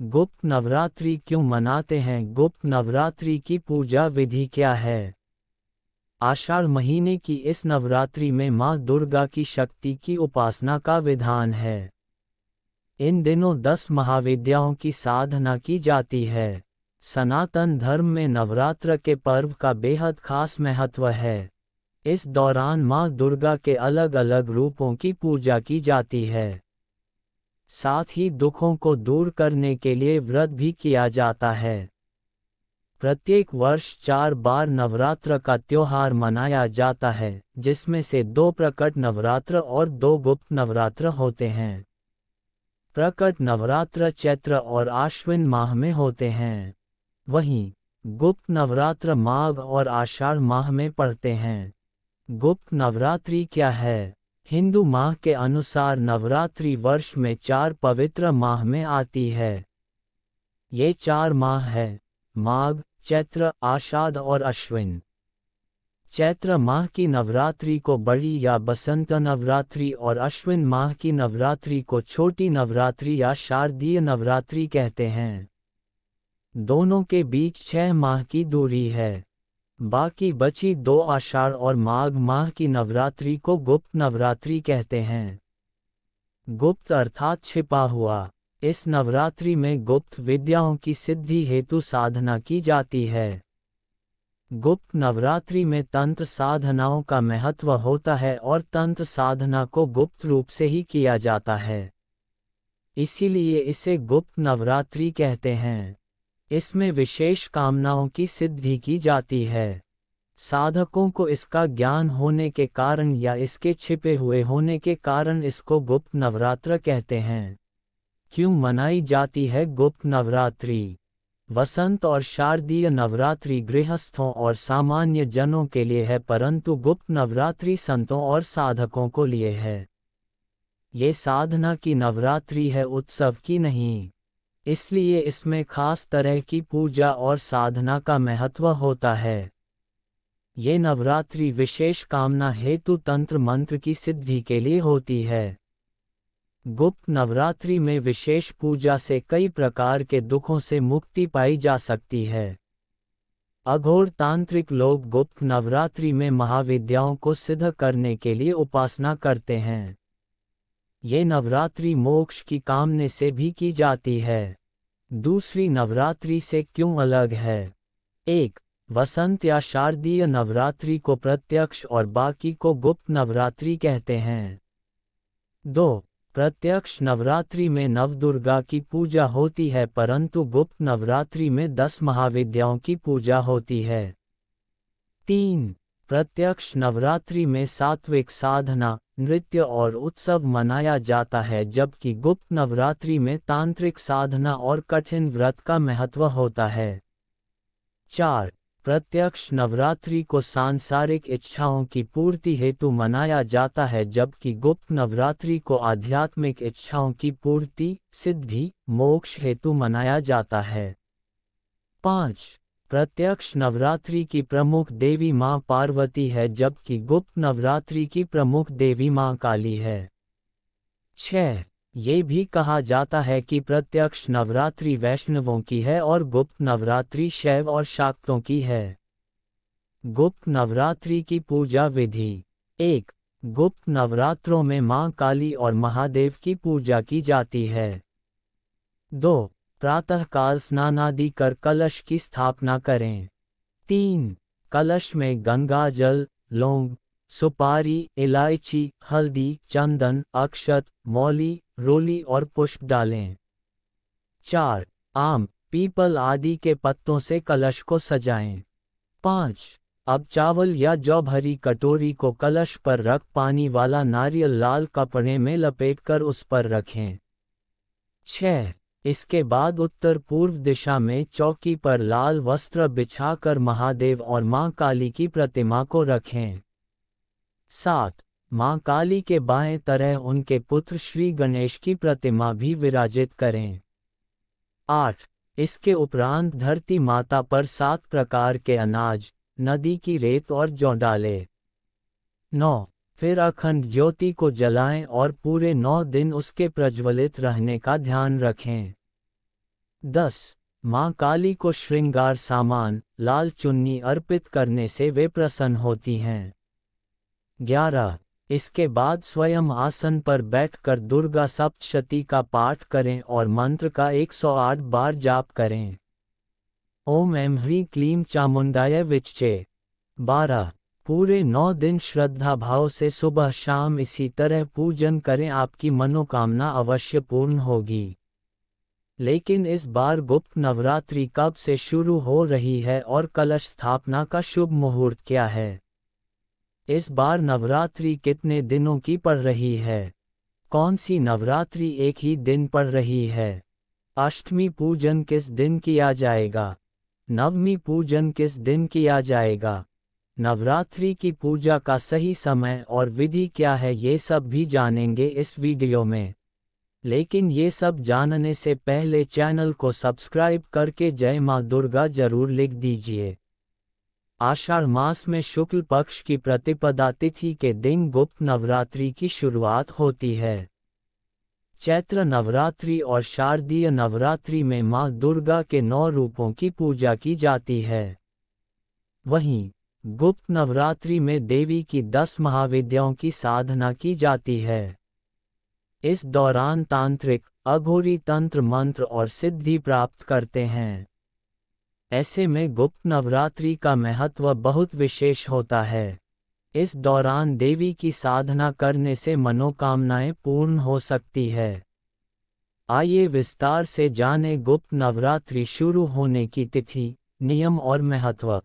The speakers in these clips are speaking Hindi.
गुप्त नवरात्रि क्यों मनाते हैं? गुप्त नवरात्रि की पूजा विधि क्या है? आषाढ़ महीने की इस नवरात्रि में माँ दुर्गा की शक्ति की उपासना का विधान है। इन दिनों 10 महाविद्याओं की साधना की जाती है। सनातन धर्म में नवरात्र के पर्व का बेहद खास महत्व है। इस दौरान माँ दुर्गा के अलग अलग रूपों की पूजा की जाती है। साथ ही दुखों को दूर करने के लिए व्रत भी किया जाता है। प्रत्येक वर्ष 4 बार नवरात्र का त्योहार मनाया जाता है, जिसमें से 2 प्रकट नवरात्र और 2 गुप्त नवरात्र होते हैं। प्रकट नवरात्र चैत्र और आश्विन माह में होते हैं, वहीं गुप्त नवरात्र माघ और आषाढ़ माह में पड़ते हैं। गुप्त नवरात्रि क्या है? हिंदू माह के अनुसार नवरात्रि वर्ष में 4 पवित्र माह में आती है। ये 4 माह है: माघ, चैत्र, आषाढ़ और अश्विन। चैत्र माह की नवरात्रि को बड़ी या बसंत नवरात्रि और अश्विन माह की नवरात्रि को छोटी नवरात्रि या शारदीय नवरात्रि कहते हैं। दोनों के बीच 6 माह की दूरी है। बाकी बची 2 आषाढ़ और माघ माह की नवरात्रि को गुप्त नवरात्रि कहते हैं। गुप्त अर्थात छिपा हुआ। इस नवरात्रि में गुप्त विद्याओं की सिद्धि हेतु साधना की जाती है। गुप्त नवरात्रि में तंत्र साधनाओं का महत्व होता है और तंत्र साधना को गुप्त रूप से ही किया जाता है, इसीलिए इसे गुप्त नवरात्रि कहते हैं। इसमें विशेष कामनाओं की सिद्धि की जाती है। साधकों को इसका ज्ञान होने के कारण या इसके छिपे हुए होने के कारण इसको गुप्त नवरात्र कहते हैं। क्यों मनाई जाती है गुप्त नवरात्रि? वसंत और शारदीय नवरात्रि गृहस्थों और सामान्य जनों के लिए है, परंतु गुप्त नवरात्रि संतों और साधकों को लिए है। ये साधना की नवरात्रि है, उत्सव की नहीं। इसलिए इसमें खास तरह की पूजा और साधना का महत्व होता है। ये नवरात्रि विशेष कामना हेतु तंत्र मंत्र की सिद्धि के लिए होती है। गुप्त नवरात्रि में विशेष पूजा से कई प्रकार के दुखों से मुक्ति पाई जा सकती है। अघोर तांत्रिक लोग गुप्त नवरात्रि में महाविद्याओं को सिद्ध करने के लिए उपासना करते हैं। ये नवरात्रि मोक्ष की कामना से भी की जाती है। दूसरी नवरात्रि से क्यों अलग है? 1. वसंत या शारदीय नवरात्रि को प्रत्यक्ष और बाकी को गुप्त नवरात्रि कहते हैं। 2. प्रत्यक्ष नवरात्रि में नवदुर्गा की पूजा होती है, परंतु गुप्त नवरात्रि में 10 महाविद्याओं की पूजा होती है। 3. प्रत्यक्ष नवरात्रि में सात्विक साधना, नृत्य और उत्सव मनाया जाता है, जबकि गुप्त नवरात्रि में तांत्रिक साधना और कठिन व्रत का महत्व होता है। 4. प्रत्यक्ष नवरात्रि को सांसारिक इच्छाओं की पूर्ति हेतु मनाया जाता है, जबकि गुप्त नवरात्रि को आध्यात्मिक इच्छाओं की पूर्ति, सिद्धि, मोक्ष हेतु मनाया जाता है। 5. प्रत्यक्ष नवरात्रि की प्रमुख देवी मां पार्वती है, जबकि गुप्त नवरात्रि की प्रमुख देवी मां काली है। 6. ये भी कहा जाता है कि प्रत्यक्ष नवरात्रि वैष्णवों की है और गुप्त नवरात्रि शैव और शाक्तों की है। गुप्त नवरात्रि की पूजा विधि। 1. गुप्त नवरात्रों में मां काली और महादेव की पूजा की जाती है। 2. प्रातःकाल स्नानादि कर कलश की स्थापना करें। 3. कलश में गंगा जल, लौंग, सुपारी, इलायची, हल्दी, चंदन, अक्षत, मौली, रोली और पुष्प डालें। 4. आम, पीपल आदि के पत्तों से कलश को सजाएं। 5. अब चावल या जौ भरी कटोरी को कलश पर रख पानी वाला नारियल लाल कपड़े में लपेटकर उस पर रखें। 6. इसके बाद उत्तर पूर्व दिशा में चौकी पर लाल वस्त्र बिछाकर महादेव और मां काली की प्रतिमा को रखें। 7. मां काली के बाएं तरह उनके पुत्र श्री गणेश की प्रतिमा भी विराजित करें। 8. इसके उपरांत धरती माता पर 7 प्रकार के अनाज, नदी की रेत और जौ डालें। 9. फिर अखंड ज्योति को जलाएं और पूरे 9 दिन उसके प्रज्वलित रहने का ध्यान रखें। 10. माँ काली को श्रृंगार सामान, लाल चुन्नी अर्पित करने से वे प्रसन्न होती हैं। 11. इसके बाद स्वयं आसन पर बैठकर दुर्गा सप्तशती का पाठ करें और मंत्र का 108 बार जाप करें। ओम ऐं ह्रीं क्लीं चामुंडाय विच्चे। 12. पूरे 9 दिन श्रद्धा भाव से सुबह शाम इसी तरह पूजन करें, आपकी मनोकामना अवश्य पूर्ण होगी। लेकिन इस बार गुप्त नवरात्रि कब से शुरू हो रही है और कलश स्थापना का शुभ मुहूर्त क्या है? इस बार नवरात्रि कितने दिनों की पड़ रही है? कौन सी नवरात्रि एक ही दिन पड़ रही है? अष्टमी पूजन किस दिन किया जाएगा? नवमी पूजन किस दिन किया जाएगा? नवरात्रि की पूजा का सही समय और विधि क्या है, ये सब भी जानेंगे इस वीडियो में। लेकिन ये सब जानने से पहले चैनल को सब्सक्राइब करके जय माँ दुर्गा जरूर लिख दीजिए। आषाढ़ मास में शुक्ल पक्ष की प्रतिपदा तिथि के दिन गुप्त नवरात्रि की शुरुआत होती है। चैत्र नवरात्रि और शारदीय नवरात्रि में माँ दुर्गा के 9 रूपों की पूजा की जाती है। वहीं गुप्त नवरात्रि में देवी की 10 महाविद्याओं की साधना की जाती है। इस दौरान तांत्रिक, अघोरी तंत्र मंत्र और सिद्धि प्राप्त करते हैं। ऐसे में गुप्त नवरात्रि का महत्व बहुत विशेष होता है। इस दौरान देवी की साधना करने से मनोकामनाएं पूर्ण हो सकती है। आइए विस्तार से जानें गुप्त नवरात्रि शुरू होने की तिथि, नियम और महत्व।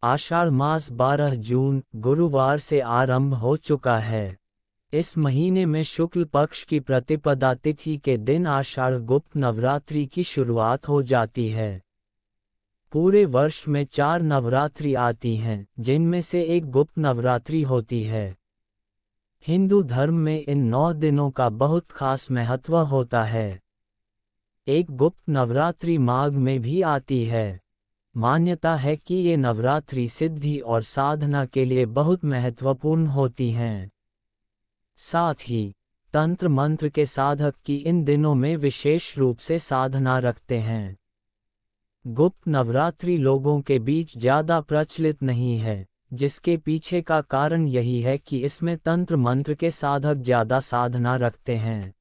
आषाढ़ मास 12 जून गुरुवार से आरंभ हो चुका है। इस महीने में शुक्ल पक्ष की प्रतिपदा तिथि के दिन आषाढ़ गुप्त नवरात्रि की शुरुआत हो जाती है। पूरे वर्ष में 4 नवरात्रि आती हैं, जिनमें से एक गुप्त नवरात्रि होती है। हिंदू धर्म में इन 9 दिनों का बहुत खास महत्व होता है। एक गुप्त नवरात्रि माघ में भी आती है। मान्यता है कि ये नवरात्रि सिद्धि और साधना के लिए बहुत महत्वपूर्ण होती हैं। साथ ही तंत्र मंत्र के साधक की इन दिनों में विशेष रूप से साधना रखते हैं। गुप्त नवरात्रि लोगों के बीच ज़्यादा प्रचलित नहीं है, जिसके पीछे का कारण यही है कि इसमें तंत्र मंत्र के साधक ज़्यादा साधना रखते हैं।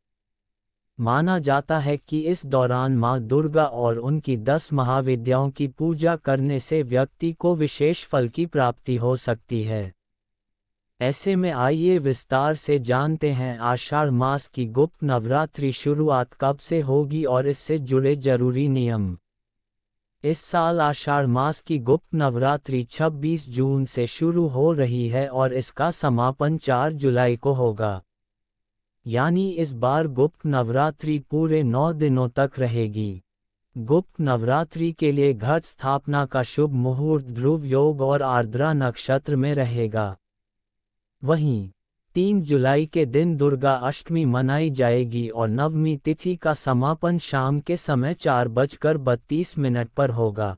माना जाता है कि इस दौरान माँ दुर्गा और उनकी 10 महाविद्याओं की पूजा करने से व्यक्ति को विशेष फल की प्राप्ति हो सकती है। ऐसे में आइए विस्तार से जानते हैं आषाढ़ मास की गुप्त नवरात्रि शुरुआत कब से होगी और इससे जुड़े जरूरी नियम। इस साल आषाढ़ मास की गुप्त नवरात्रि 26 जून से शुरू हो रही है और इसका समापन 4 जुलाई को होगा। यानी इस बार गुप्त नवरात्रि पूरे 9 दिनों तक रहेगी। गुप्त नवरात्रि के लिए घट स्थापना का शुभ मुहूर्त ध्रुव योग और आर्द्रा नक्षत्र में रहेगा। वहीं 3 जुलाई के दिन दुर्गा अष्टमी मनाई जाएगी और नवमी तिथि का समापन शाम के समय 4:32 पर होगा।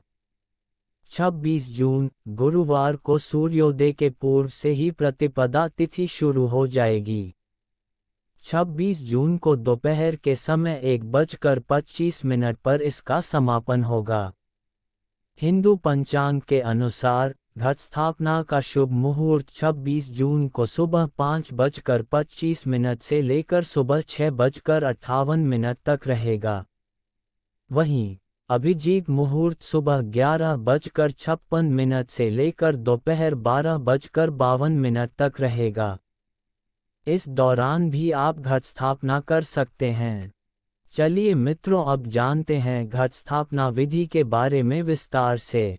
26 जून गुरुवार को सूर्योदय के पूर्व से ही प्रतिपदा तिथि शुरू हो जाएगी। 26 जून को दोपहर के समय 1:25 पर इसका समापन होगा। हिंदू पंचांग के अनुसार घट स्थापना का शुभ मुहूर्त 26 जून को सुबह 5:25 से लेकर सुबह 6:58 तक रहेगा। वहीं अभिजीत मुहूर्त सुबह 11:56 से लेकर दोपहर 12:52 तक रहेगा। इस दौरान भी आप घट स्थापना कर सकते हैं। चलिए मित्रों, अब जानते हैं घट स्थापना विधि के बारे में विस्तार से।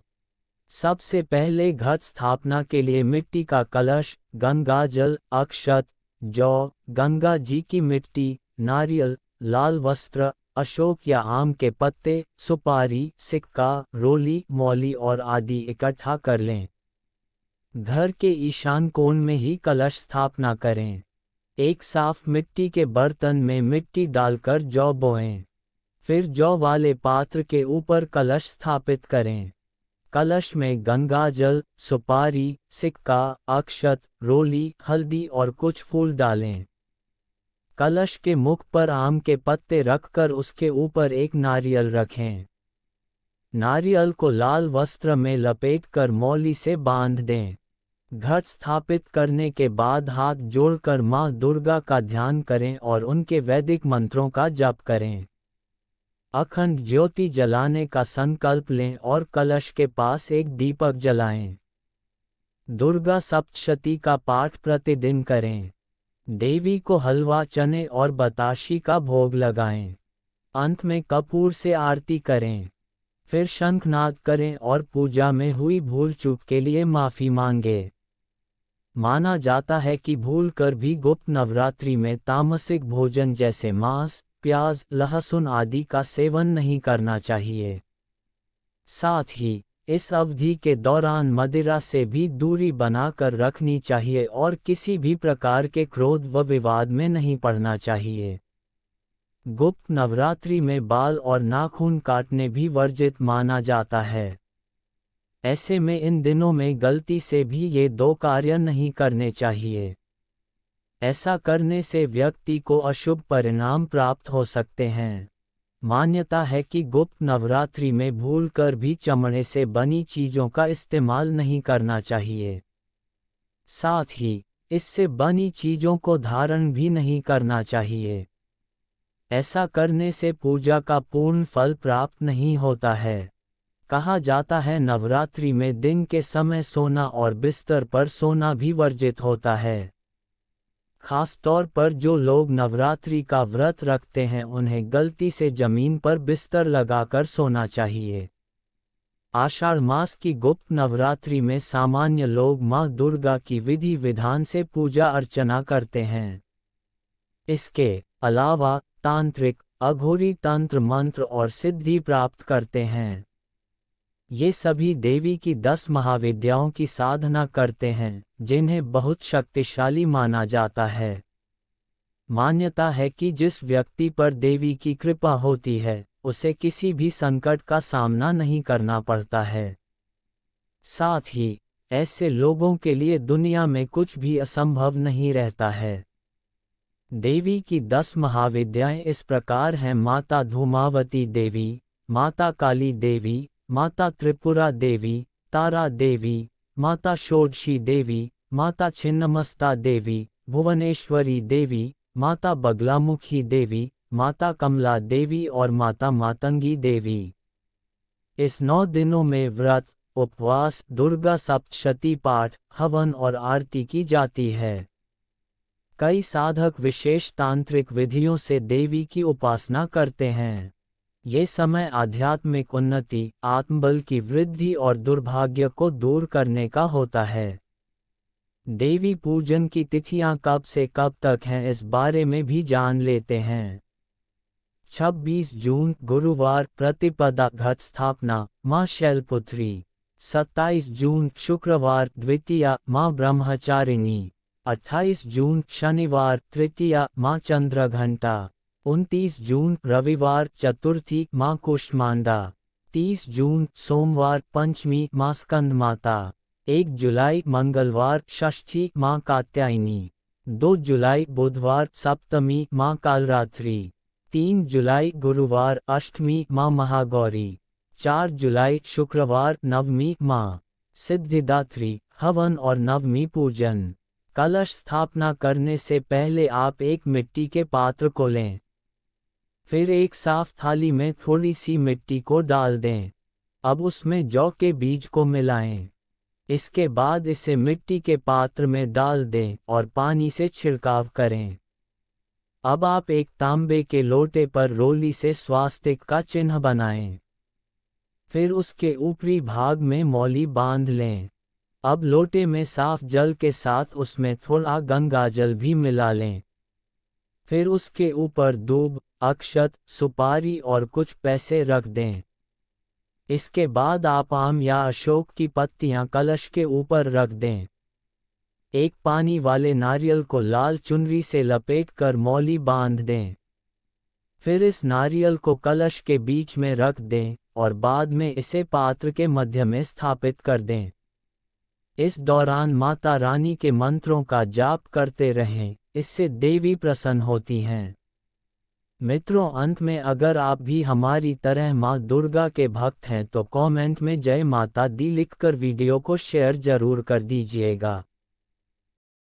सबसे पहले घट स्थापना के लिए मिट्टी का कलश, गंगा जल, अक्षत, जौ, गंगा जी की मिट्टी, नारियल, लाल वस्त्र, अशोक या आम के पत्ते, सुपारी, सिक्का, रोली, मौली और आदि इकट्ठा कर लें। घर के ईशान कोण में ही कलश स्थापना करें। एक साफ मिट्टी के बर्तन में मिट्टी डालकर जौ बोएं। फिर जौ वाले पात्र के ऊपर कलश स्थापित करें। कलश में गंगा जल, सुपारी, सिक्का, अक्षत, रोली, हल्दी और कुछ फूल डालें। कलश के मुख पर आम के पत्ते रखकर उसके ऊपर एक नारियल रखें। नारियल को लाल वस्त्र में लपेटकर मौली से बांध दें। घट स्थापित करने के बाद हाथ जोड़कर माँ दुर्गा का ध्यान करें और उनके वैदिक मंत्रों का जप करें। अखंड ज्योति जलाने का संकल्प लें और कलश के पास एक दीपक जलाएं। दुर्गा सप्तशती का पाठ प्रतिदिन करें। देवी को हलवा, चने और बताशी का भोग लगाएं। अंत में कपूर से आरती करें। फिर शंखनाद करें और पूजा में हुई भूल चूक के लिए माफ़ी मांगे। माना जाता है कि भूलकर भी गुप्त नवरात्रि में तामसिक भोजन जैसे मांस, प्याज, लहसुन आदि का सेवन नहीं करना चाहिए। साथ ही इस अवधि के दौरान मदिरा से भी दूरी बनाकर रखनी चाहिए और किसी भी प्रकार के क्रोध व विवाद में नहीं पड़ना चाहिए। गुप्त नवरात्रि में बाल और नाखून काटने भी वर्जित माना जाता है। ऐसे में इन दिनों में गलती से भी ये दो कार्य नहीं करने चाहिए। ऐसा करने से व्यक्ति को अशुभ परिणाम प्राप्त हो सकते हैं। मान्यता है कि गुप्त नवरात्रि में भूलकर भी चमड़े से बनी चीज़ों का इस्तेमाल नहीं करना चाहिए। साथ ही इससे बनी चीज़ों को धारण भी नहीं करना चाहिए। ऐसा करने से पूजा का पूर्ण फल प्राप्त नहीं होता है। कहा जाता है नवरात्रि में दिन के समय सोना और बिस्तर पर सोना भी वर्जित होता है। खास तौर पर जो लोग नवरात्रि का व्रत रखते हैं उन्हें गलती से जमीन पर बिस्तर लगाकर सोना चाहिए। आषाढ़ मास की गुप्त नवरात्रि में सामान्य लोग माँ दुर्गा की विधि विधान से पूजा अर्चना करते हैं। इसके अलावा तांत्रिक, अघोरी तंत्र मंत्र और सिद्धि प्राप्त करते हैं। ये सभी देवी की 10 महाविद्याओं की साधना करते हैं, जिन्हें बहुत शक्तिशाली माना जाता है। मान्यता है कि जिस व्यक्ति पर देवी की कृपा होती है, उसे किसी भी संकट का सामना नहीं करना पड़ता है। साथ ही ऐसे लोगों के लिए दुनिया में कुछ भी असंभव नहीं रहता है। देवी की 10 महाविद्याएं इस प्रकार हैं: माता धूमावती देवी, माता काली देवी, माता त्रिपुरा देवी, तारा देवी, माता षोडशी देवी, माता छिन्नमस्ता देवी, भुवनेश्वरी देवी, माता बगलामुखी देवी, माता कमला देवी और माता मातंगी देवी। इस 9 दिनों में व्रत, उपवास, दुर्गा सप्तशती पाठ, हवन और आरती की जाती है। कई साधक विशेष तांत्रिक विधियों से देवी की उपासना करते हैं। ये समय आध्यात्मिक उन्नति, आत्मबल की वृद्धि और दुर्भाग्य को दूर करने का होता है। देवी पूजन की तिथियां कब से कब तक हैं इस बारे में भी जान लेते हैं। 26 जून गुरुवार प्रतिपदा घट स्थापना माँ शैलपुत्री। 27 जून शुक्रवार द्वितीया माँ ब्रह्मचारिणी। 28 जून शनिवार तृतीया माँ चंद्रघंटा। 29 जून रविवार चतुर्थी माँ कुष्मांडा। 30 जून सोमवार पंचमी माँ स्कंदमाता। 1 जुलाई मंगलवार षष्ठी माँ कात्यायनी। 2 जुलाई बुधवार सप्तमी माँ कालरात्रि। 3 जुलाई गुरुवार अष्टमी माँ महागौरी। 4 जुलाई शुक्रवार नवमी माँ सिद्धिदात्री। हवन और नवमी पूजन। कलश स्थापना करने से पहले आप एक मिट्टी के पात्र को लें। फिर एक साफ थाली में थोड़ी सी मिट्टी को डाल दें। अब उसमें जौ के बीज को मिलाएं। इसके बाद इसे मिट्टी के पात्र में डाल दें और पानी से छिड़काव करें। अब आप एक तांबे के लोटे पर रोली से स्वास्तिक का चिन्ह बनाएं। फिर उसके ऊपरी भाग में मौली बांध लें। अब लोटे में साफ जल के साथ उसमें थोड़ा गंगा जल भी मिला लें। फिर उसके ऊपर दूब, अक्षत, सुपारी और कुछ पैसे रख दें। इसके बाद आप आम या अशोक की पत्तियां कलश के ऊपर रख दें। एक पानी वाले नारियल को लाल चुनरी से लपेटकर मौली बांध दें। फिर इस नारियल को कलश के बीच में रख दें और बाद में इसे पात्र के मध्य में स्थापित कर दें। इस दौरान माता रानी के मंत्रों का जाप करते रहें। इससे देवी प्रसन्न होती हैं। मित्रों, अंत में अगर आप भी हमारी तरह माँ दुर्गा के भक्त हैं तो कमेंट में जय माता दी लिखकर वीडियो को शेयर जरूर कर दीजिएगा।